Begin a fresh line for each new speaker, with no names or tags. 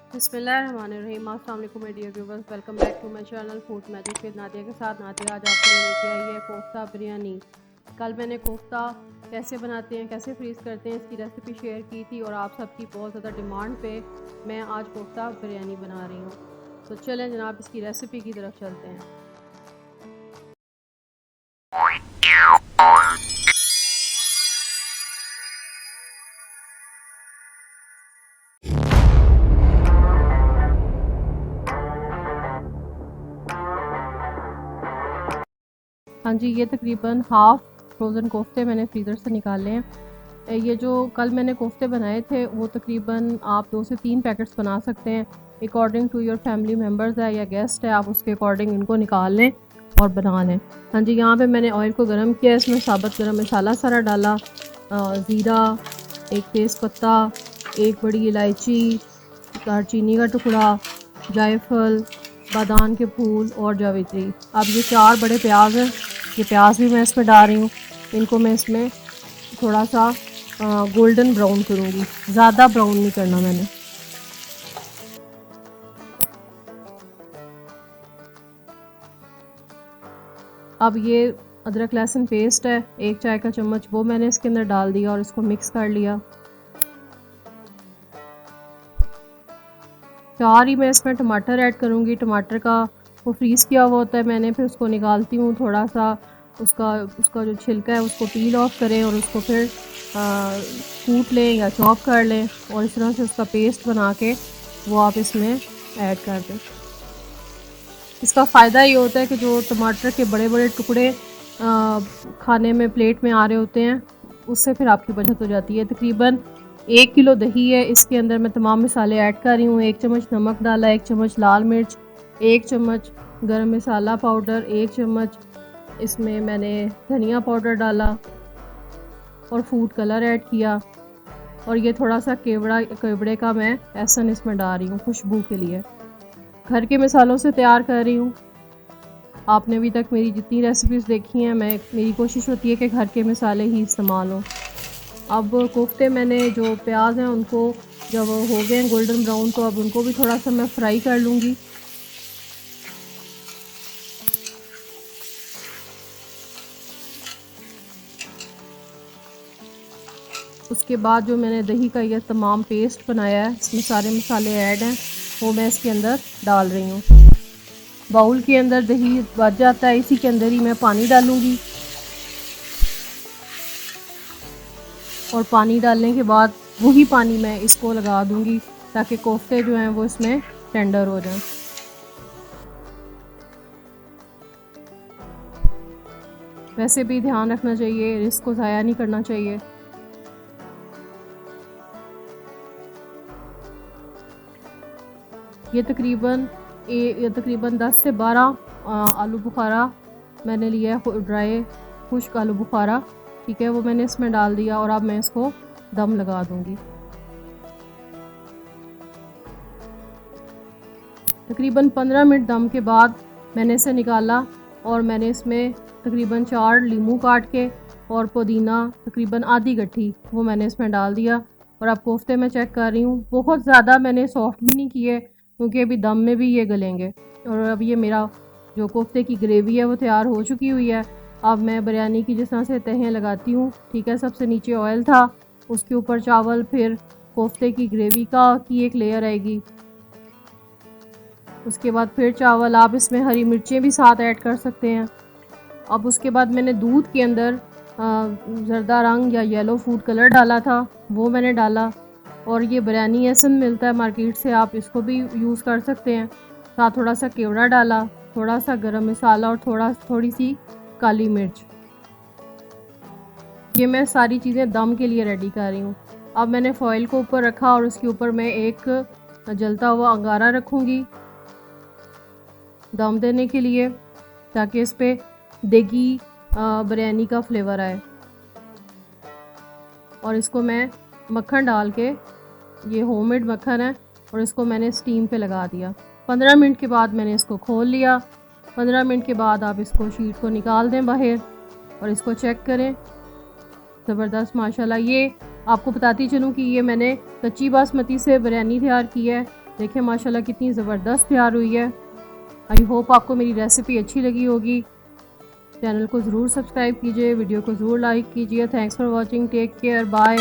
बिस्मिल्लाहिर्रहमानिर्रहीम। अस्सलाम वालेकुम dear viewers, welcome back to my channel food magic with Nadia के साथ। नादिया आज आपके लिए लेके आई है कोफ्ता बिरयानी। कल मैंने कोफ्ता कैसे बनाते हैं, कैसे फ्रीज़ करते हैं, इसकी रेसिपी शेयर की थी और आप सबकी बहुत ज़्यादा डिमांड पे मैं आज कोफ्ता बिरयानी बना रही हूँ। तो चलें जनाब, इसकी रेसिपी की तरफ चलते हैं। हाँ जी, ये तकरीबन हाफ़ फ्रोज़न कोफ्ते मैंने फ्रीज़र से निकाले हैं। ये जो कल मैंने कोफ्ते बनाए थे वो तकरीबन आप 2 से 3 पैकेट्स बना सकते हैं। According to your family members है या गेस्ट है, आप उसके अकॉर्डिंग इनको निकाल लें और बना लें। हाँ जी, यहाँ पे मैंने ऑयल को गर्म किया, इसमें साबुत गरम मसाला सारा डाला, ज़ीरा, एक तेज़पत्ता, एक बड़ी इलायची, दालचीनी का टुकड़ा, जायफल, बादाम के फूल और जावित्री। अब ये 4 बड़े प्याज हैं, ये प्याज भी मैं इसमें डाल रही हूँ। इनको मैं इसमें थोड़ा सा गोल्डन ब्राउन करूँगी, ज़्यादा ब्राउन नहीं करना मैंने। अब ये अदरक लहसुन पेस्ट है 1 चाय का चम्मच, वो मैंने इसके अंदर डाल दिया और इसको मिक्स कर लिया। 4 ही मैं इसमें टमाटर ऐड करूँगी। टमाटर का वो फ्रीज़ किया हुआ होता है मैंने, फिर उसको निकालती हूँ, थोड़ा सा उसका उसका जो छिलका है उसको पील ऑफ करें और उसको फिर कूट लें या चॉप कर लें और इस तरह से उसका पेस्ट बना के वो आप इसमें ऐड कर दें। इसका फ़ायदा ये होता है कि जो टमाटर के बड़े बड़े टुकड़े खाने में प्लेट में आ रहे होते हैं उससे फिर आपकी बचत हो जाती है। तकरीबन 1 किलो दही है, इसके अंदर मैं तमाम मसाले ऐड कर रही हूँ। 1 चम्मच नमक डाला, 1 चम्मच लाल मिर्च, 1 चम्मच गरम मसाला पाउडर, 1 चम्मच इसमें मैंने धनिया पाउडर डाला और फूड कलर ऐड किया और ये थोड़ा सा केवड़े का मैं एसन इसमें डाल रही हूँ खुशबू के लिए। घर के मसालों से तैयार कर रही हूँ। आपने अभी तक मेरी जितनी रेसिपीज़ देखी हैं, मेरी कोशिश होती है कि घर के मसाले ही इस्तेमाल हों। अब कोफ्ते मैंने जो प्याज हैं उनको जब हो गए गोल्डन ब्राउन, तो अब उनको भी थोड़ा सा मैं फ्राई कर लूँगी। उसके बाद जो मैंने दही का ये तमाम पेस्ट बनाया है, इसमें सारे मसाले ऐड हैं, वो मैं इसके अंदर डाल रही हूँ। बाउल के अंदर दही बच जाता है, इसी के अंदर ही मैं पानी डालूँगी और पानी डालने के बाद वही पानी मैं इसको लगा दूँगी ताकि कोफ्ते जो हैं वो इसमें टेंडर हो जाएं। वैसे भी ध्यान रखना चाहिए, रिस्क को ज़ाया नहीं करना चाहिए। ये तकरीबन 10 से 12 आलू बुखारा मैंने लिया है, ड्राई खुश्क आलू बुखारा, ठीक है, वो मैंने इसमें डाल दिया और अब मैं इसको दम लगा दूंगी। तकरीबन 15 मिनट दम के बाद मैंने इसे निकाला और मैंने इसमें तकरीबन 4 लीमू काट के और पुदीना तकरीबन आधी गट्ठी वो मैंने इसमें डाल दिया। और अब कोफ्ते में चेक कर रही हूँ, बहुत ज़्यादा मैंने सॉफ्ट भी नहीं किए क्योंकि अभी दम में भी ये गलेंगे। और अब ये मेरा जो कोफ्ते की ग्रेवी है वो तैयार हो चुकी हुई है। अब मैं बिरयानी की जिस तरह से तहें लगाती हूँ, ठीक है, सबसे नीचे ऑयल था, उसके ऊपर चावल, फिर कोफ्ते की ग्रेवी की एक लेयर आएगी, उसके बाद फिर चावल। आप इसमें हरी मिर्चें भी साथ ऐड कर सकते हैं। अब उसके बाद मैंने दूध के अंदर ज़रदा रंग या येलो फूड कलर डाला था, वो मैंने डाला और ये बिरयानी एसन मिलता है मार्केट से, आप इसको भी यूज़ कर सकते हैं। साथ थोड़ा सा केवड़ा डाला, थोड़ा सा गरम मसाला और थोड़ी सी काली मिर्च। ये मैं सारी चीज़ें दम के लिए रेडी कर रही हूँ। अब मैंने फॉइल को ऊपर रखा और उसके ऊपर मैं एक जलता हुआ अंगारा रखूँगी दम देने के लिए, ताकि इस पर देगी बिरयानी का फ्लेवर आए। और इसको मैं मक्खन डाल के, ये होममेड मक्खन है, और इसको मैंने स्टीम पे लगा दिया। 15 मिनट के बाद मैंने इसको खोल लिया। 15 मिनट के बाद आप इसको शीट को निकाल दें बाहर और इसको चेक करें। ज़बरदस्त माशाल्लाह। ये आपको बताती चलूँ कि ये मैंने कच्ची बासमती से बिरयानी तैयार की है, देखें माशाल्लाह कितनी ज़बरदस्त तैयार हुई है। आई होप आपको मेरी रेसिपी अच्छी लगी होगी। चैनल को ज़रूर सब्सक्राइब कीजिए, वीडियो को ज़रूर लाइक कीजिए। Thanks for watching, take care, bye.